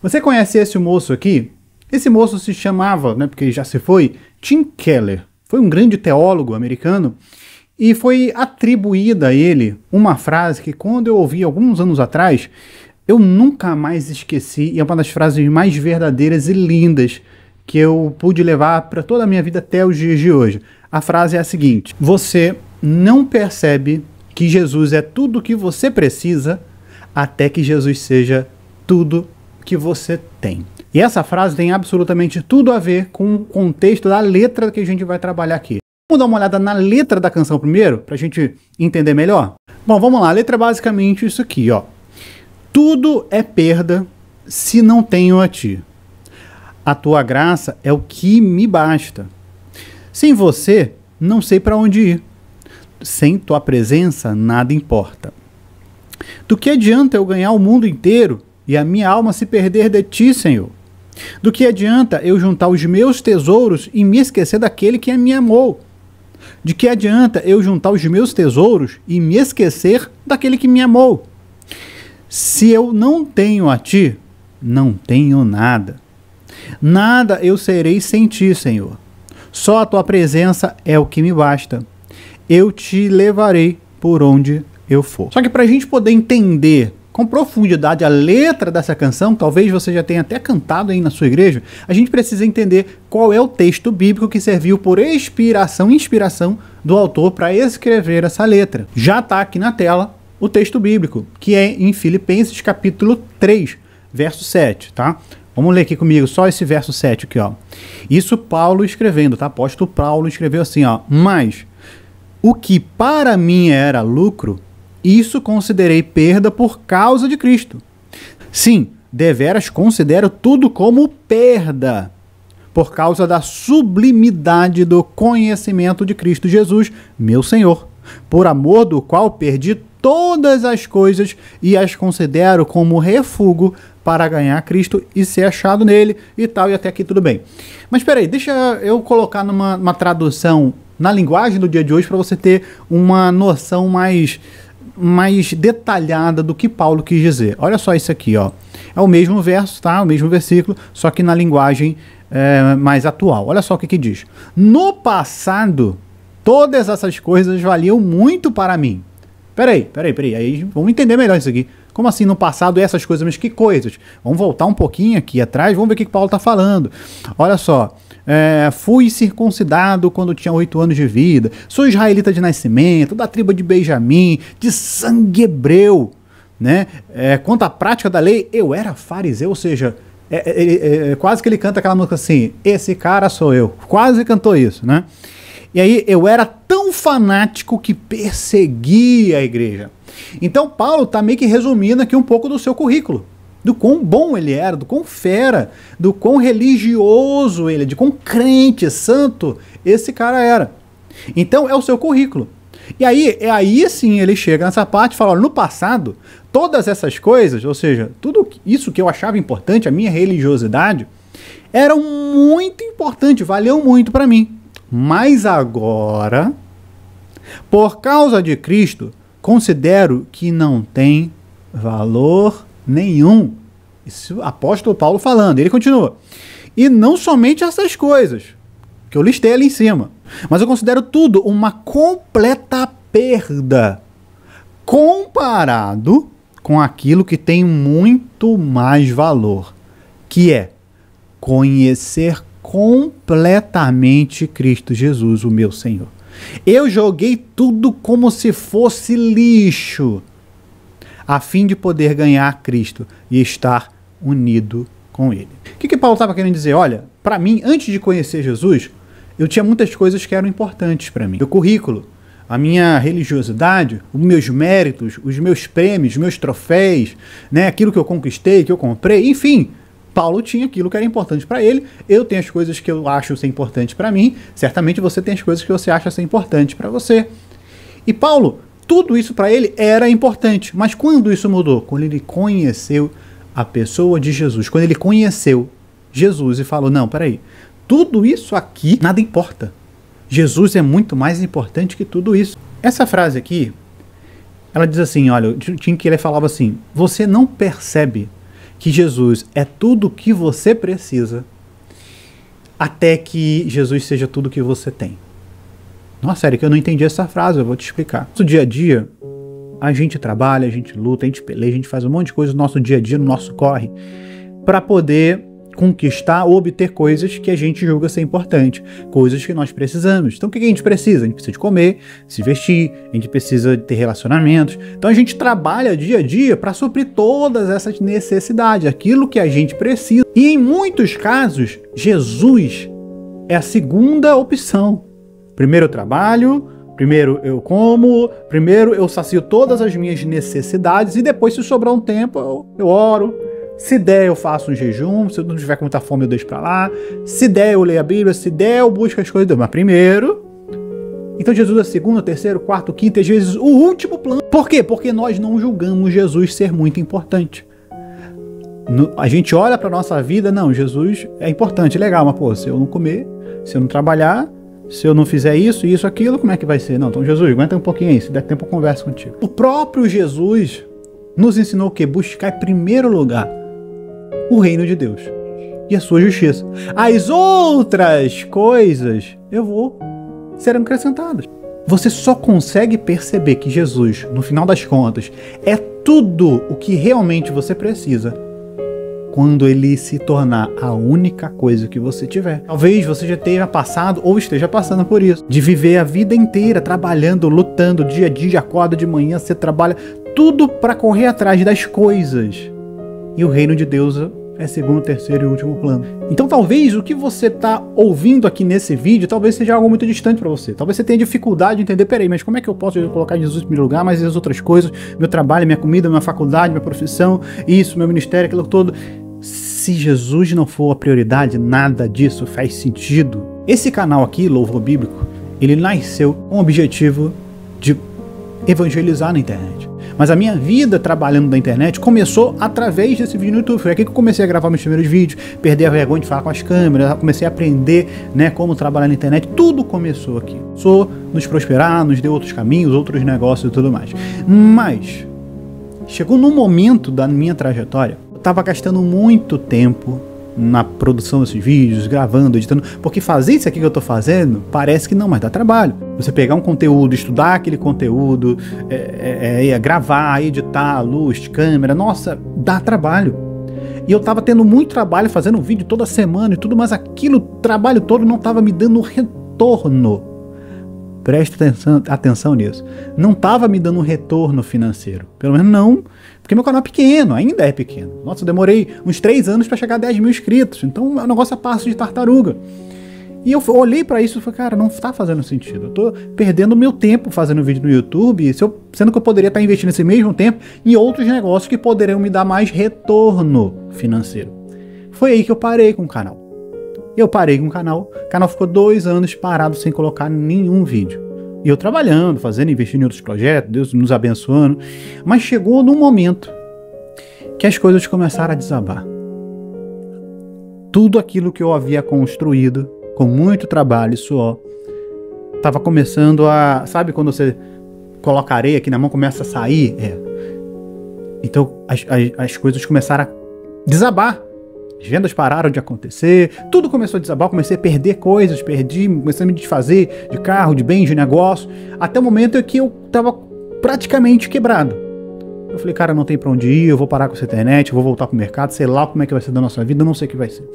Você conhece esse moço aqui? Esse moço se chamava, né, porque já se foi, Tim Keller. Foi um grande teólogo americano e foi atribuída a ele uma frase que, quando eu ouvi alguns anos atrás, eu nunca mais esqueci, e é uma das frases mais verdadeiras e lindas que eu pude levar para toda a minha vida até os dias de hoje. A frase é a seguinte: você não percebe que Jesus é tudo o que você precisa até que Jesus seja tudo que você tem. E essa frase tem absolutamente tudo a ver com o contexto da letra que a gente vai trabalhar aqui. Vamos dar uma olhada na letra da canção primeiro, para a gente entender melhor? Bom, vamos lá. A letra é basicamente isso aqui, ó. Tudo é perda se não tenho a ti. A tua graça é o que me basta. Sem você, não sei para onde ir. Sem tua presença, nada importa. Do que adianta eu ganhar o mundo inteiro e a minha alma se perder de ti, Senhor? Do que adianta eu juntar os meus tesouros e me esquecer daquele que me amou? De que adianta eu juntar os meus tesouros e me esquecer daquele que me amou? Se eu não tenho a ti, não tenho nada. Nada eu serei sem ti, Senhor. Só a tua presença é o que me basta. Eu te levarei por onde eu for. Só que para a gente poder entender com profundidade a letra dessa canção, talvez você já tenha até cantado aí na sua igreja, a gente precisa entender qual é o texto bíblico que serviu por inspiração do autor para escrever essa letra. Já está aqui na tela o texto bíblico, que é em Filipenses capítulo 3, verso 7, tá? Vamos ler aqui comigo só esse verso 7 aqui, ó. Isso Paulo escrevendo, tá? Apóstolo Paulo escreveu assim, ó: mas o que para mim era lucro, isso considerei perda por causa de Cristo. Sim, deveras considero tudo como perda, por causa da sublimidade do conhecimento de Cristo Jesus, meu Senhor, por amor do qual perdi todas as coisas e as considero como refúgio para ganhar Cristo e ser achado nele e tal, e até aqui tudo bem. Mas espera aí, deixa eu colocar numa tradução na linguagem do dia de hoje para você ter uma noção mais detalhada do que Paulo quis dizer. Olha só isso aqui, ó. É o mesmo verso, tá? O mesmo versículo, só que na linguagem mais atual. Olha só o que diz. No passado, todas essas coisas valiam muito para mim. Peraí. Aí vamos entender melhor isso aqui. Como assim no passado essas coisas? Mas que coisas? Vamos voltar um pouquinho aqui atrás, vamos ver o que Paulo está falando. Olha só. Fui circuncidado quando tinha 8 anos de vida, sou israelita de nascimento, da tribo de Benjamim, de sangue hebreu, né? Quanto à prática da lei, eu era fariseu, ou seja, quase que ele canta aquela música assim, esse cara sou eu, quase cantou isso, né? E aí eu era tão fanático que perseguia a igreja. Então Paulo está meio que resumindo aqui um pouco do seu currículo, do quão bom ele era, do quão fera, do quão religioso ele, de quão crente, santo esse cara era. Então é o seu currículo. E aí sim ele chega nessa parte e fala, olha, no passado, todas essas coisas, ou seja, tudo isso que eu achava importante, a minha religiosidade, eram muito importantes, valiam muito para mim. Mas agora, por causa de Cristo, considero que não tem valor nenhum. Isso apóstolo Paulo falando. Ele continua. E não somente essas coisas que eu listei ali em cima, mas eu considero tudo uma completa perda comparado com aquilo que tem muito mais valor, que é conhecer completamente Cristo Jesus, o meu Senhor. Eu joguei tudo como se fosse lixo, a fim de poder ganhar Cristo e estar unido com Ele. O que Paulo estava querendo dizer? Olha, para mim, antes de conhecer Jesus, eu tinha muitas coisas que eram importantes para mim. Meu currículo, a minha religiosidade, os meus méritos, os meus prêmios, os meus troféus, né, aquilo que eu conquistei, que eu comprei, enfim. Paulo tinha aquilo que era importante para ele, eu tenho as coisas que eu acho ser importantes para mim, certamente você tem as coisas que você acha ser importantes para você. E Paulo, tudo isso para ele era importante, mas quando isso mudou? Quando ele conheceu a pessoa de Jesus, quando ele conheceu Jesus e falou, não, peraí, tudo isso aqui nada importa. Jesus é muito mais importante que tudo isso. Essa frase aqui, ela diz assim, olha, o Tim Keller falava assim, você não percebe que Jesus é tudo o que você precisa, até que Jesus seja tudo o que você tem. Nossa, Eric, eu não entendi essa frase, eu vou te explicar. No dia a dia, a gente trabalha, a gente luta, a gente peleia, a gente faz um monte de coisa no nosso dia a dia, no nosso corre, para poder conquistar ou obter coisas que a gente julga ser importante, coisas que nós precisamos. Então o que a gente precisa? A gente precisa de comer, se vestir, a gente precisa de ter relacionamentos. Então a gente trabalha dia a dia para suprir todas essas necessidades, aquilo que a gente precisa. E em muitos casos, Jesus é a segunda opção. Primeiro eu trabalho, primeiro eu como, primeiro eu sacio todas as minhas necessidades e depois, se sobrar um tempo, eu oro. Se der, eu faço um jejum. Se eu não tiver com muita fome, eu deixo pra lá. Se der, eu leio a Bíblia. Se der, eu busco as coisas. Mas primeiro... Então Jesus é segundo, terceiro, quarto, quinto, às vezes o último plano. Por quê? Porque nós não julgamos Jesus ser muito importante. A gente olha pra nossa vida, não, Jesus é importante, legal, mas pô, se eu não comer, se eu não trabalhar, se eu não fizer isso, isso, aquilo, como é que vai ser? Não, então Jesus, aguenta um pouquinho aí, se der tempo eu converso contigo. O próprio Jesus nos ensinou o quê? Buscar em primeiro lugar o reino de Deus e a sua justiça. As outras coisas serão acrescentadas. Você só consegue perceber que Jesus, no final das contas, é tudo o que realmente você precisa quando ele se tornar a única coisa que você tiver. Talvez você já tenha passado ou esteja passando por isso, de viver a vida inteira trabalhando, lutando, dia a dia, acorda de manhã, você trabalha, tudo para correr atrás das coisas. E o reino de Deus é segundo, terceiro e último plano. Então talvez o que você está ouvindo aqui nesse vídeo, talvez seja algo muito distante para você. Talvez você tenha dificuldade de entender, peraí, mas como é que eu posso colocar Jesus em primeiro lugar, mas as outras coisas, meu trabalho, minha comida, minha faculdade, minha profissão, isso, meu ministério, aquilo todo. Se Jesus não for a prioridade, nada disso faz sentido. Esse canal aqui, Louvor Bíblico, ele nasceu com o objetivo de evangelizar na internet. Mas a minha vida trabalhando na internet começou através desse vídeo no YouTube. Foi aqui que eu comecei a gravar meus primeiros vídeos, perder a vergonha de falar com as câmeras, comecei a aprender, né, como trabalhar na internet. Tudo começou aqui. Nos prosperar, nos deu outros caminhos, outros negócios e tudo mais. Mas chegou num momento da minha trajetória, eu estava gastando muito tempo na produção desses vídeos, gravando, editando, porque fazer isso aqui que eu tô fazendo parece que não, mas dá trabalho. Você pegar um conteúdo, estudar aquele conteúdo, gravar, editar, luz, câmera, nossa, dá trabalho. E eu tava tendo muito trabalho fazendo um vídeo toda semana e tudo, mas aquilo, trabalho todo não tava me dando retorno. Preste atenção nisso. Não tava me dando um retorno financeiro. Pelo menos não, porque meu canal é pequeno, ainda é pequeno. Nossa, eu demorei uns 3 anos para chegar a 10 mil inscritos. Então é um negócio a passo de tartaruga. E eu olhei para isso e falei, cara, não tá fazendo sentido. Eu tô perdendo meu tempo fazendo vídeo no YouTube, sendo que eu poderia estar investindo esse mesmo tempo em outros negócios que poderiam me dar mais retorno financeiro. Foi aí que eu parei com o canal. Eu parei com o canal ficou 2 anos parado sem colocar nenhum vídeo. E eu trabalhando, fazendo, investindo em outros projetos, Deus nos abençoando. Mas chegou num momento que as coisas começaram a desabar. Tudo aquilo que eu havia construído, com muito trabalho e suor, estava começando a... Sabe quando você coloca areia aqui na mão, começa a sair? Então as coisas começaram a desabar. As vendas pararam de acontecer, tudo começou a desabar, comecei a perder coisas, comecei a me desfazer de carro, de bens, de negócio, até o momento em que eu estava praticamente quebrado. Eu falei, cara, não tem pra onde ir, eu vou parar com essa internet, eu vou voltar pro mercado, sei lá como é que vai ser da nossa vida, eu não sei o que vai ser.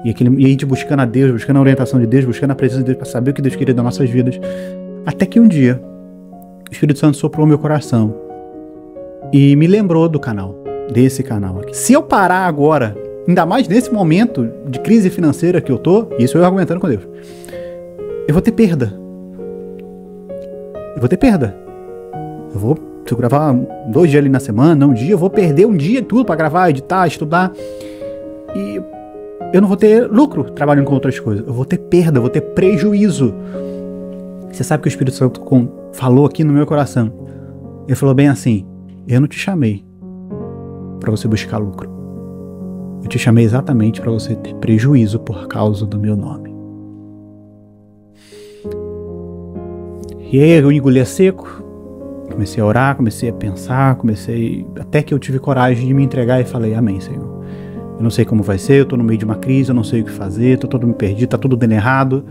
E a gente buscando a Deus, buscando a orientação de Deus, buscando a presença de Deus para saber o que Deus queria das nossas vidas. Até que um dia, o Espírito Santo soprou meu coração e me lembrou do canal, desse canal aqui. Se eu parar agora, ainda mais nesse momento de crise financeira que eu tô, isso eu argumentando com Deus, eu vou ter perda. Se eu gravar 2 dias ali na semana, um dia, eu vou perder um dia tudo pra gravar, editar, estudar. E eu não vou ter lucro trabalhando com outras coisas. Eu vou ter perda, eu vou ter prejuízo. Você sabe que o Espírito Santo falou aqui no meu coração. Ele falou bem assim, eu não te chamei pra você buscar lucro. Eu te chamei exatamente para você ter prejuízo por causa do meu nome. E aí eu engolia seco, Comecei a orar, comecei a pensar, até que eu tive coragem de me entregar e falei, amém, Senhor. Eu não sei como vai ser, eu tô no meio de uma crise, eu não sei o que fazer, tô todo me perdido, tá tudo dando errado.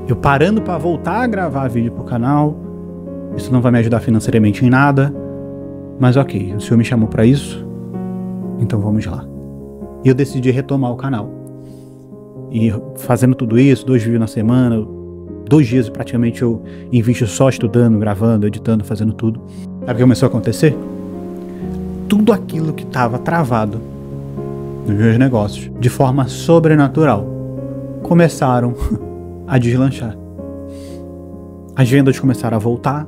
Eu parando para voltar a gravar vídeo pro canal, isso não vai me ajudar financeiramente em nada, mas ok, o Senhor me chamou para isso, então vamos lá. E eu decidi retomar o canal. E fazendo tudo isso, 2 vídeos na semana, 2 dias praticamente eu invisto só estudando, gravando, editando, fazendo tudo. Sabe o que começou a acontecer? Tudo aquilo que estava travado nos meus negócios, de forma sobrenatural, começaram a deslanchar. As vendas começaram a voltar,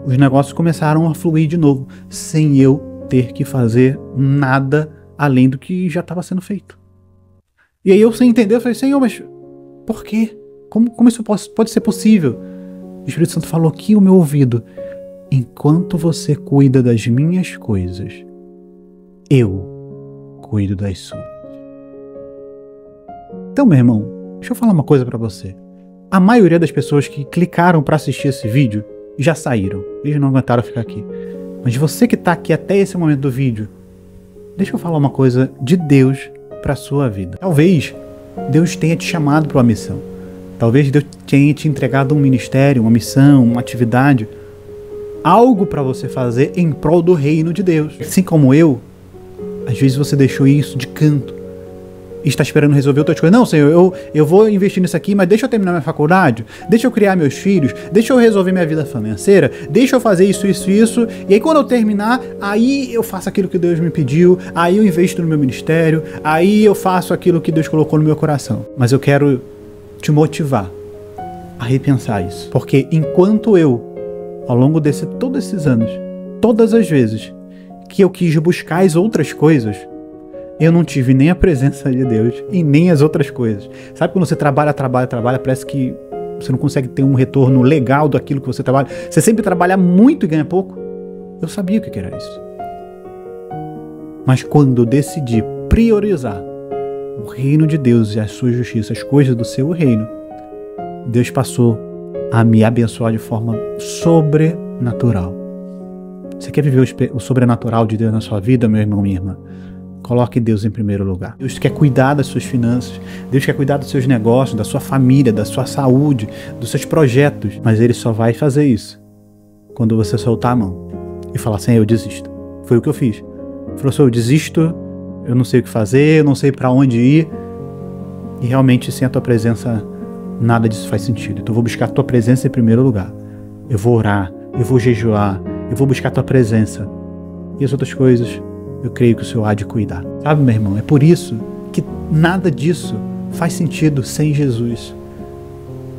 os negócios começaram a fluir de novo, sem eu ter que fazer nada além do que já estava sendo feito. E aí eu, sem entender, eu falei, Senhor, mas por quê? Como isso pode ser possível? O Espírito Santo falou aqui no meu ouvido, enquanto você cuida das minhas coisas, eu cuido das suas. Então, meu irmão, deixa eu falar uma coisa pra você. A maioria das pessoas que clicaram pra assistir esse vídeo já saíram. Eles não aguentaram ficar aqui. Mas você que tá aqui até esse momento do vídeo, deixa eu falar uma coisa de Deus pra sua vida. Talvez Deus tenha te chamado para uma missão. Talvez Deus tenha te entregado um ministério, uma missão, uma atividade, algo para você fazer em prol do reino de Deus. Assim como eu, às vezes você deixou isso de canto e está esperando resolver outras coisas. Não, Senhor, eu vou investir nisso aqui, mas deixa eu terminar minha faculdade, deixa eu criar meus filhos, deixa eu resolver minha vida financeira, deixa eu fazer isso, e aí quando eu terminar, aí eu faço aquilo que Deus me pediu, aí eu investo no meu ministério, aí eu faço aquilo que Deus colocou no meu coração. Mas eu quero te motivar a repensar isso, porque enquanto eu, ao longo de todos esses anos, todas as vezes que eu quis buscar as outras coisas, eu não tive nem a presença de Deus e nem as outras coisas. Sabe quando você trabalha, parece que você não consegue ter um retorno legal daquilo que você trabalha? Você sempre trabalha muito e ganha pouco? Eu sabia o que era isso. Mas quando eu decidi priorizar o reino de Deus e a sua justiça, as coisas do seu reino, Deus passou a me abençoar de forma sobrenatural. Você quer viver o sobrenatural de Deus na sua vida, meu irmão, minha irmã? Coloque Deus em primeiro lugar. Deus quer cuidar das suas finanças, Deus quer cuidar dos seus negócios, da sua família, da sua saúde, dos seus projetos. Mas Ele só vai fazer isso quando você soltar a mão e falar assim, eu desisto. Foi o que eu fiz. Ele falou assim, eu desisto, eu não sei o que fazer, eu não sei para onde ir. E realmente sem a tua presença nada disso faz sentido. Então eu vou buscar a tua presença em primeiro lugar. Eu vou orar, eu vou jejuar, eu vou buscar a tua presença. E as outras coisas eu creio que o Senhor há de cuidar. Sabe, meu irmão, é por isso que nada disso faz sentido sem Jesus.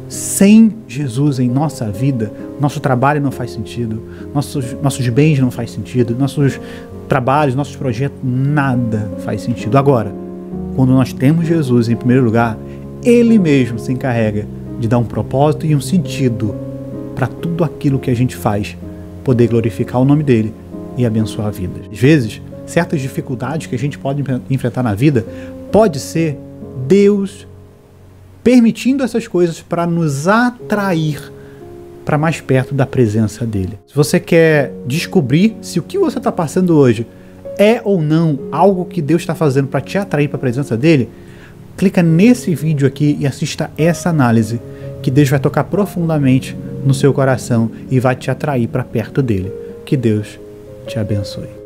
Sem Jesus em nossa vida, nosso trabalho não faz sentido, nossos bens não faz sentido, nossos trabalhos, nossos projetos, nada faz sentido. Agora, quando nós temos Jesus em primeiro lugar, Ele mesmo se encarrega de dar um propósito e um sentido para tudo aquilo que a gente faz, poder glorificar o nome dEle e abençoar vidas. Às vezes, certas dificuldades que a gente pode enfrentar na vida, pode ser Deus permitindo essas coisas para nos atrair para mais perto da presença dEle. Se você quer descobrir se o que você está passando hoje é ou não algo que Deus está fazendo para te atrair para a presença dEle, clica nesse vídeo aqui e assista essa análise, que Deus vai tocar profundamente no seu coração e vai te atrair para perto dEle. Que Deus te abençoe.